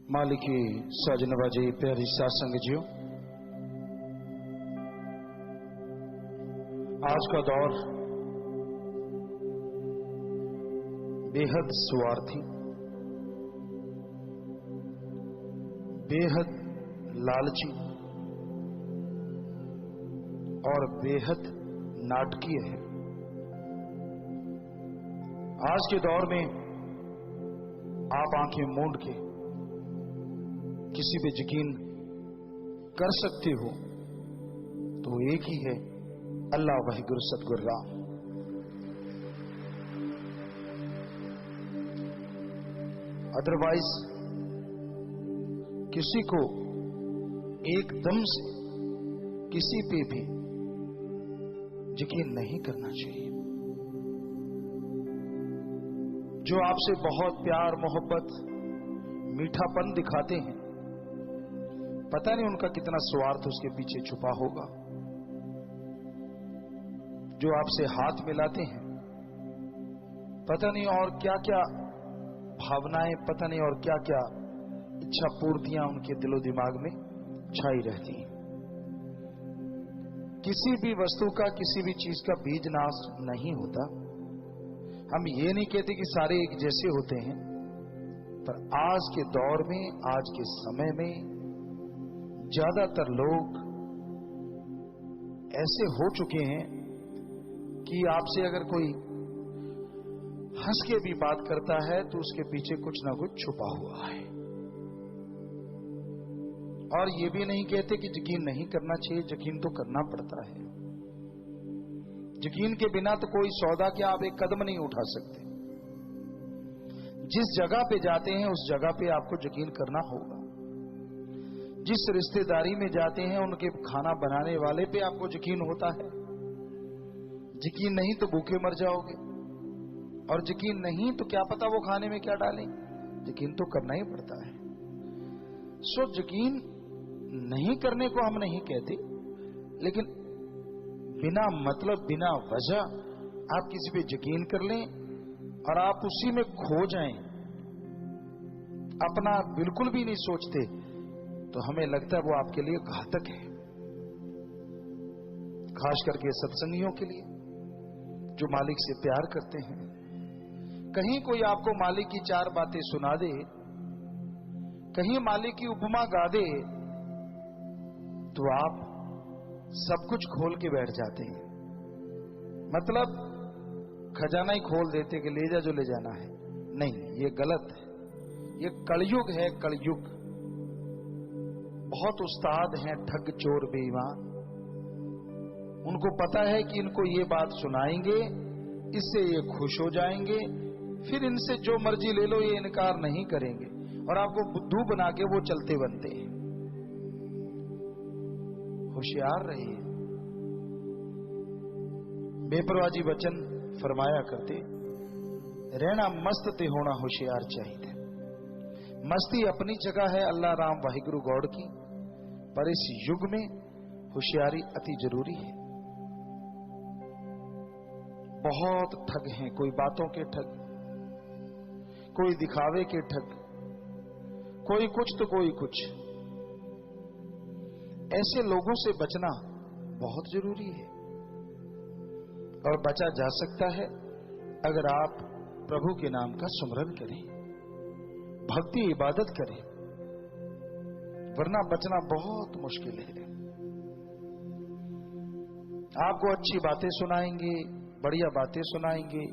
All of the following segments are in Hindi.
मालिकी साजनवाजी प्यारी सासंग जियो, आज का दौर बेहद स्वार्थी, बेहद लालची और बेहद नाटकीय है। आज के दौर में आप आंखें मूंद के किसी पे यकीन कर सकते हो तो एक ही है, अल्लाह वाहिगुरु सतगुरु राम। अदरवाइज किसी को एकदम से किसी पे भी यकीन नहीं करना चाहिए। जो आपसे बहुत प्यार मोहब्बत मीठापन दिखाते हैं, पता नहीं उनका कितना स्वार्थ उसके पीछे छुपा होगा। जो आपसे हाथ मिलाते हैं, पता नहीं और क्या क्या भावनाएं, पता नहीं और क्या क्या इच्छा पूर्तियां उनके दिलो दिमाग में छाई रहती हैं। किसी भी वस्तु का, किसी भी चीज का बीज नाश नहीं होता। हम ये नहीं कहते कि सारे एक जैसे होते हैं, पर आज के दौर में, आज के समय में ज्यादातर लोग ऐसे हो चुके हैं कि आपसे अगर कोई हंस के भी बात करता है तो उसके पीछे कुछ ना कुछ छुपा हुआ है। और ये भी नहीं कहते कि यकीन नहीं करना चाहिए, यकीन तो करना पड़ता है। यकीन के बिना तो कोई सौदा क्या आप एक कदम नहीं उठा सकते। जिस जगह पे जाते हैं उस जगह पे आपको यकीन करना होगा। जिस रिश्तेदारी में जाते हैं उनके खाना बनाने वाले पे आपको यकीन होता है। यकीन नहीं तो भूखे मर जाओगे, और यकीन नहीं तो क्या पता वो खाने में क्या डालें। यकीन तो करना ही पड़ता है। सो यकीन नहीं करने को हम नहीं कहते, लेकिन बिना मतलब बिना वजह आप किसी पे यकीन कर लें और आप उसी में खो जाएं, अपना बिल्कुल भी नहीं सोचते, तो हमें लगता है वो आपके लिए घातक है। खास करके सत्संगियों के लिए जो मालिक से प्यार करते हैं। कहीं कोई आपको मालिक की चार बातें सुना दे, कहीं मालिक की उपमा गा दे, तो आप सब कुछ खोल के बैठ जाते हैं। मतलब खजाना ही खोल देते कि ले जा जो ले जाना है। नहीं, ये गलत है। ये कलयुग है, कलयुग। बहुत उस्ताद हैं ठग चोर बेईमान। उनको पता है कि इनको ये बात सुनाएंगे, इससे ये खुश हो जाएंगे, फिर इनसे जो मर्जी ले लो ये इनकार नहीं करेंगे, और आपको बुद्धू बना के वो चलते बनते हैं। होशियार रहिए। बेपरवाजी वचन फरमाया करते, रहना मस्त ते होना होशियार चाहिए। मस्ती अपनी जगह है अल्लाह राम वाहिगुरु गौड़ की, पर इस युग में होशियारी अति जरूरी है। बहुत ठग हैं, कोई बातों के ठग, कोई दिखावे के ठग, कोई कुछ तो कोई कुछ। ऐसे लोगों से बचना बहुत जरूरी है, और बचा जा सकता है अगर आप प्रभु के नाम का सुमरन करें, भक्ति इबादत करें, वरना बचना बहुत मुश्किल है। आपको अच्छी बातें सुनाएंगे, बढ़िया बातें सुनाएंगे,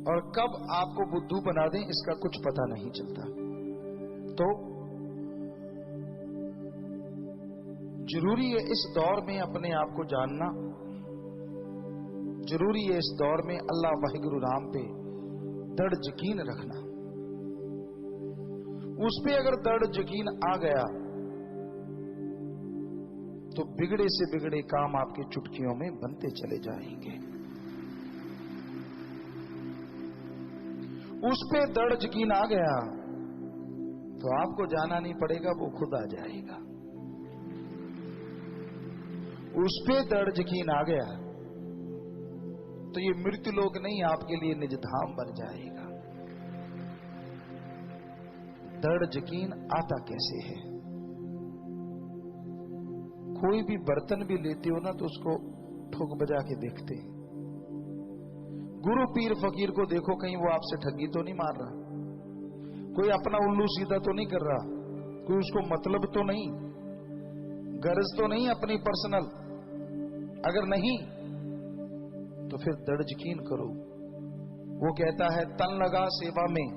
और कब आपको बुद्धू बना दें इसका कुछ पता नहीं चलता। तो जरूरी है इस दौर में अपने आप को जानना। जरूरी है इस दौर में अल्लाह वाहिगुरु राम पे दृढ़ यकीन रखना। उस पे अगर दृढ़ यकीन आ गया तो बिगड़े से बिगड़े काम आपके चुटकियों में बनते चले जाएंगे। उस पे दृढ़ यकीन आ गया तो आपको जाना नहीं पड़ेगा, वो खुद आ जाएगा। उस पे दृढ़ यकीन आ गया तो ये मृत्यु लोक नहीं, आपके लिए निज धाम बन जाएगा। दृढ़ यकीन आता कैसे है? कोई भी बर्तन भी लेते हो ना तो उसको ठोक बजा के देखते हैं। गुरु पीर फकीर को देखो, कहीं वो आपसे ठगी तो नहीं मार रहा, कोई अपना उल्लू सीधा तो नहीं कर रहा, कोई उसको मतलब तो नहीं, गरज तो नहीं अपनी पर्सनल। अगर नहीं तो फिर दृढ़ यकीन करो। वो कहता है तन लगा सेवा में,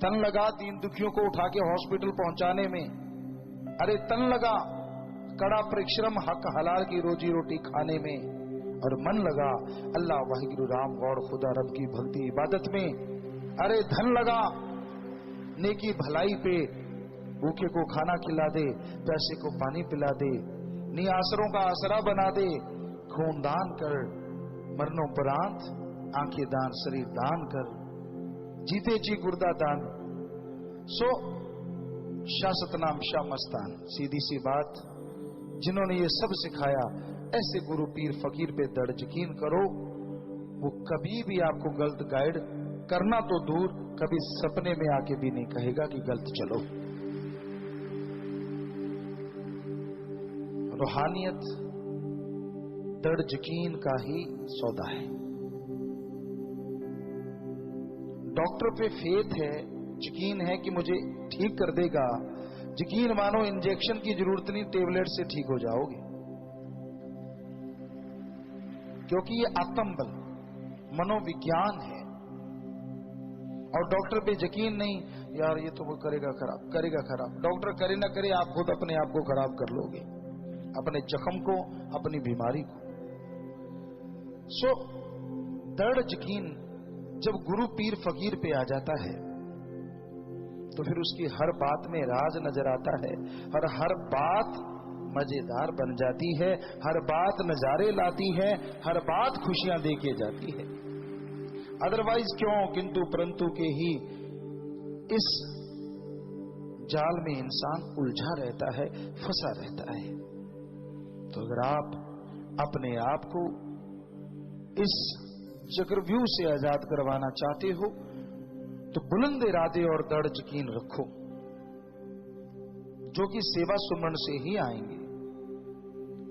तन लगा दीन दुखियों को उठा के हॉस्पिटल पहुंचाने में, अरे तन लगा कड़ा परिश्रम हक हलाल की रोजी रोटी खाने में, और मन लगा अल्लाह वाहिगुरु राम गौर खुदा रब की भक्ति इबादत में। अरे धन लगा नेकी भलाई पे, भूखे को खाना खिला दे, पैसे को पानी पिला दे, निआसरों का आसरा बना दे, खून दान कर, मरणोपरांत आंखें दान, शरीर दान कर, जीते जी गुर्दा दान। सो शासत नाम शाह मस्तान, सीधी सी बात, जिन्होंने ये सब सिखाया, ऐसे गुरु पीर फकीर पे दृढ़ यकीन करो। वो कभी भी आपको गलत गाइड करना तो दूर, कभी सपने में आके भी नहीं कहेगा कि गलत चलो। रूहानियत दृढ़ यकीन का ही सौदा है। डॉक्टर पे फेथ है, यकीन है कि मुझे ठीक कर देगा, यकीन मानो इंजेक्शन की जरूरत नहीं, टेबलेट से ठीक हो जाओगे, क्योंकि ये आत्म बल मनोविज्ञान है। और डॉक्टर पे यकीन नहीं, यार ये तो वो करेगा खराब, करेगा खराब। डॉक्टर करे ना करे, आप खुद अपने आप को खराब कर लोगे, अपने जख्म को, अपनी बीमारी को। सो दृढ़ यकीन जब गुरु पीर फकीर पे आ जाता है तो फिर उसकी हर बात में राज नजर आता है, और हर बात मजेदार बन जाती है, हर बात नजारे लाती है, हर बात खुशियां दे के जाती है। अदरवाइज क्यों किंतु परंतु के ही इस जाल में इंसान उलझा रहता है, फंसा रहता है। तो अगर आप अपने आप को इस चक्रव्यूह से आजाद करवाना चाहते हो तो बुलंद इरादे और दृढ़ यकीन रखो, जो कि सेवा सुमरण से ही आएंगे।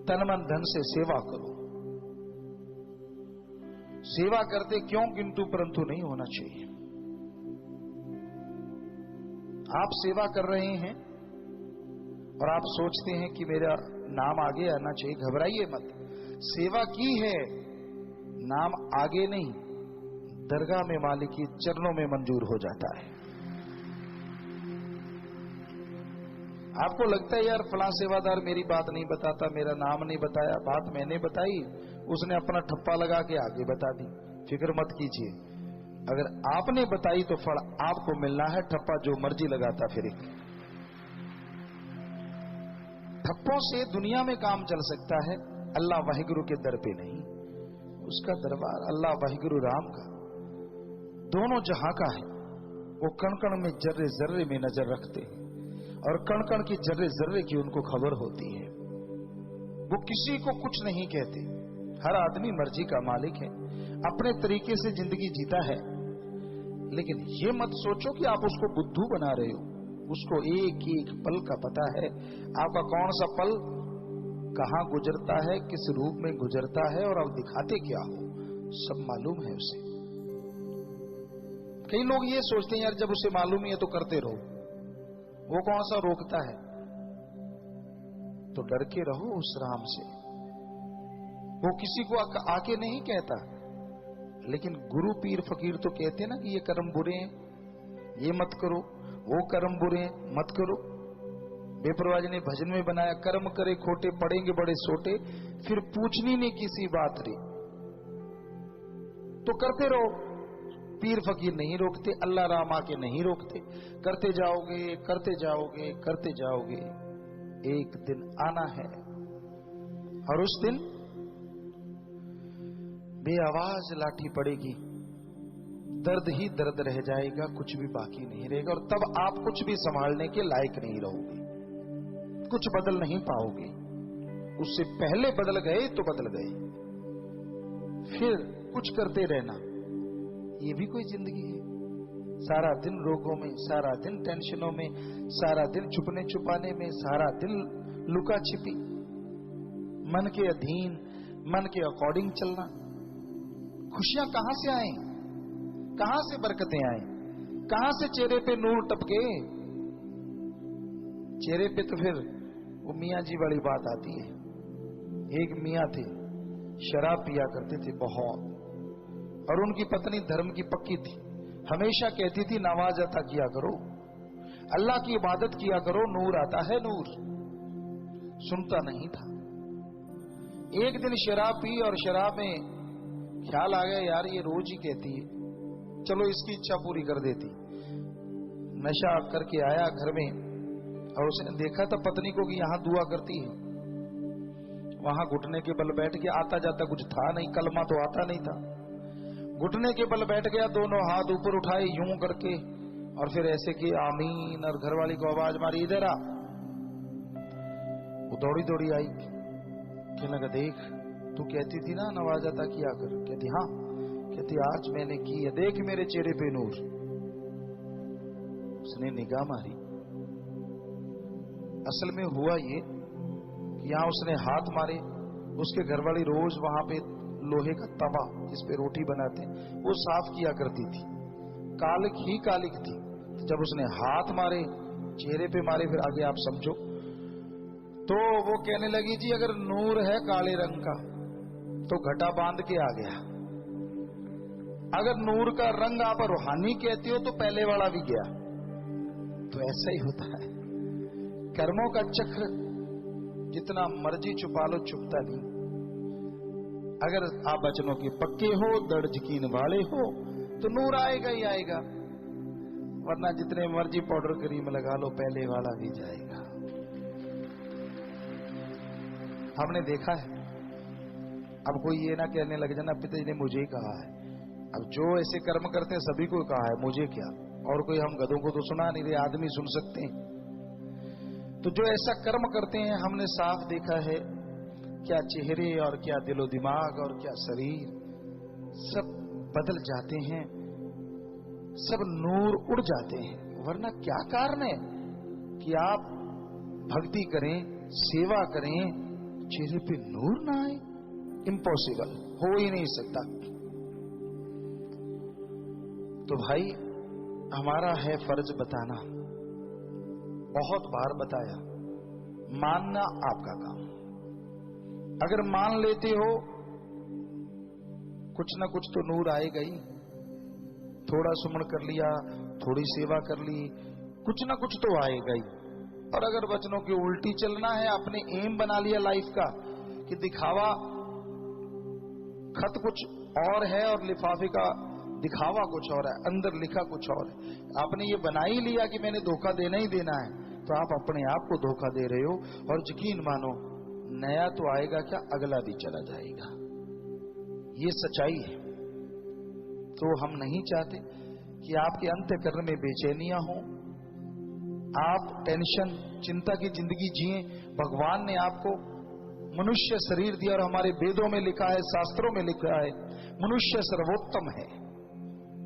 तन मन धन से सेवा करो। सेवा करते क्यों किंतु परंतु नहीं होना चाहिए। आप सेवा कर रहे हैं और आप सोचते हैं कि मेरा नाम आगे आना चाहिए, घबराइए मत। सेवा की है, नाम आगे नहीं, दरगाह में मालिक की चरणों में मंजूर हो जाता है। आपको लगता है यार फलां सेवादार मेरी बात नहीं बताता, मेरा नाम नहीं बताया, बात मैंने बताई, उसने अपना ठप्पा लगा के आगे बता दी। फिक्र मत कीजिए, अगर आपने बताई तो फल आपको मिलना है, ठप्पा जो मर्जी लगाता फिर। ठप्पों से दुनिया में काम चल सकता है, अल्लाह वाहिगुरु के दर पे नहीं। उसका दरबार अल्लाह वाहिगुरु राम का दोनों जहां का है। वो कण कण में जर्रे जर्रे में नजर रखते हैं और कण कण की जर्रे जर्रे की उनको खबर होती है। वो किसी को कुछ नहीं कहते, हर आदमी मर्जी का मालिक है, अपने तरीके से जिंदगी जीता है। लेकिन ये मत सोचो कि आप उसको बुद्धू बना रहे हो। उसको एक एक पल का पता है, आपका कौन सा पल कहां गुजरता है, किस रूप में गुजरता है और आप दिखाते क्या हो, सब मालूम है उसे। कई लोग ये सोचते हैं यार जब उसे मालूम ही है तो करते रहो, वो कौन सा रोकता है। तो डर के रहो उस राम से। वो किसी को आके नहीं कहता, लेकिन गुरु पीर फकीर तो कहते ना कि ये कर्म बुरे हैं, ये मत करो, वो कर्म बुरे हैं, मत करो। बेपरवाह जी ने भजन में बनाया, कर्म करे खोटे पड़ेंगे बड़े सोटे, फिर पूछनी नहीं किसी बात रे। तो करते रहो, पीर फकीर नहीं रोकते, अल्लाह राम आके नहीं रोकते। करते जाओगे करते जाओगे करते जाओगे, एक दिन आना है और उस दिन बेआवाज लाठी पड़ेगी, दर्द ही दर्द रह जाएगा, कुछ भी बाकी नहीं रहेगा। और तब आप कुछ भी संभालने के लायक नहीं रहोगे, कुछ बदल नहीं पाओगे। उससे पहले बदल गए तो बदल गए, फिर कुछ करते रहना, ये भी कोई जिंदगी है? सारा दिन रोगों में, सारा दिन टेंशनों में, सारा दिन छुपने छुपाने में, सारा दिन लुका छिपी, मन के अधीन, मन के अकॉर्डिंग चलना। खुशियां कहां से आए, कहां से बरकतें आए, कहां से चेहरे पे नूर टपके? चेहरे पे तो फिर वो मियां जी वाली बात आती है। एक मियां थे, शराब पिया करते थे बहुत, और उनकी पत्नी धर्म की पक्की थी। हमेशा कहती थी नमाज अता किया करो, अल्लाह की इबादत किया करो, नूर आता है नूर। सुनता नहीं था। एक दिन शराब पी और शराब में ख्याल आ गया, यार ये रोज ही कहती है, चलो इसकी इच्छा पूरी कर देती। नशा करके आया घर में और उसने देखा था पत्नी को कि यहां दुआ करती है। वहां घुटने के बल बैठ के, आता जाता कुछ था नहीं, कलमा तो आता नहीं था। घुटने के बल बैठ गया, दोनों हाथ ऊपर उठाए यूं करके, और फिर ऐसे कि आमीन, और घरवाली को आवाज मारी, इधर आ। वो दौड़ी दौड़ी आई, कहने लगा देख तू कहती थी ना नमाज अता किया कर। कहती हाँ। कहती आज मैंने की है, देख मेरे चेहरे पे नूर। उसने निगाह मारी, असल में हुआ ये कि यहां उसने हाथ मारे, उसके घरवाली रोज वहां पे लोहे का तवा जिस पे रोटी बनाते हैं वो साफ किया करती थी, कालिक ही कालिक थी। जब उसने हाथ मारे, चेहरे पे मारे, फिर आगे आप समझो, तो वो कहने लगी जी अगर नूर है काले रंग का तो घटा बांध के आ गया, अगर नूर का रंग आप रूहानी कहती हो तो पहले वाला भी गया। तो ऐसा ही होता है, कर्मों का चक्र जितना मर्जी छुपा लो छुपता नहीं। अगर आप वचनों के पक्के हो, दृढ़ यकीन वाले हो, तो नूर आएगा ही आएगा, वरना जितने मर्जी पाउडर क्रीम लगा लो पहले वाला भी जाएगा। हमने देखा है। अब कोई ये ना कहने लग जाना पिताजी ने मुझे ही कहा है। अब जो ऐसे कर्म करते हैं सभी को कहा है, मुझे क्या, और कोई हम गधों को तो सुना नहीं रहे, आदमी सुन सकते हैं। तो जो ऐसा कर्म करते हैं हमने साफ देखा है, क्या चेहरे और क्या दिलो दिमाग और क्या शरीर सब बदल जाते हैं, सब नूर उड़ जाते हैं। वरना क्या कारण है कि आप भक्ति करें, सेवा करें, चेहरे पे नूर ना आए? इम्पॉसिबल, हो ही नहीं सकता। तो भाई हमारा है फर्ज बताना, बहुत बार बताया, मानना आपका काम। अगर मान लेते हो कुछ ना कुछ तो नूर आएगा ही। थोड़ा सुमन कर लिया, थोड़ी सेवा कर ली, कुछ ना कुछ तो आएगा ही। और अगर वचनों की उल्टी चलना है, अपने एम बना लिया लाइफ का कि दिखावा, खत कुछ और है और लिफाफे का दिखावा कुछ और है, अंदर लिखा कुछ और है, आपने ये बना ही लिया कि मैंने धोखा देना ही देना है, तो आप अपने आप को धोखा दे रहे हो। और यकीन मानो नया तो आएगा क्या, अगला भी चला जाएगा। ये सच्चाई है। तो हम नहीं चाहते कि आपके अंतःकरण में बेचैनियां हो, आप टेंशन चिंता की जिंदगी जिए। भगवान ने आपको मनुष्य शरीर दिया और हमारे वेदों में लिखा है, शास्त्रों में लिखा है, मनुष्य सर्वोत्तम है।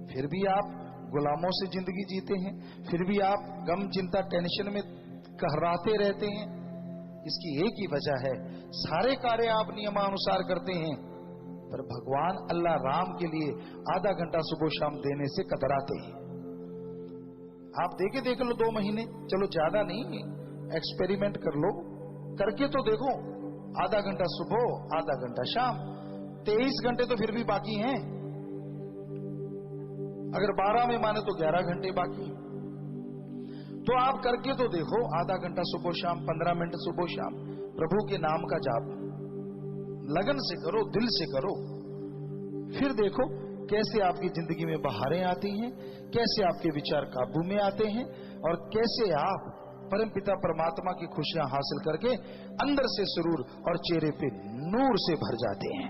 फिर भी आप गुलामों से जिंदगी जीते हैं, फिर भी आप गम चिंता टेंशन में कहराते रहते हैं। इसकी एक ही वजह है, सारे कार्य आप नियमानुसार करते हैं, पर भगवान अल्लाह राम के लिए आधा घंटा सुबह शाम देने से कतराते हैं। आप देख लो 2 महीने, चलो ज्यादा नहीं, एक्सपेरिमेंट कर लो, करके तो देखो, आधा घंटा सुबह आधा घंटा शाम, 23 घंटे तो फिर भी बाकी हैं। अगर 12 में माने तो 11 घंटे बाकी। तो आप करके तो देखो, आधा घंटा सुबह शाम, 15 मिनट सुबह शाम, प्रभु के नाम का जाप लगन से करो, दिल से करो। फिर देखो कैसे आपकी जिंदगी में बहारें आती हैं, कैसे आपके विचार काबू में आते हैं, और कैसे आप परमपिता परमात्मा की खुशियां हासिल करके अंदर से सुरूर और चेहरे पे नूर से भर जाते हैं।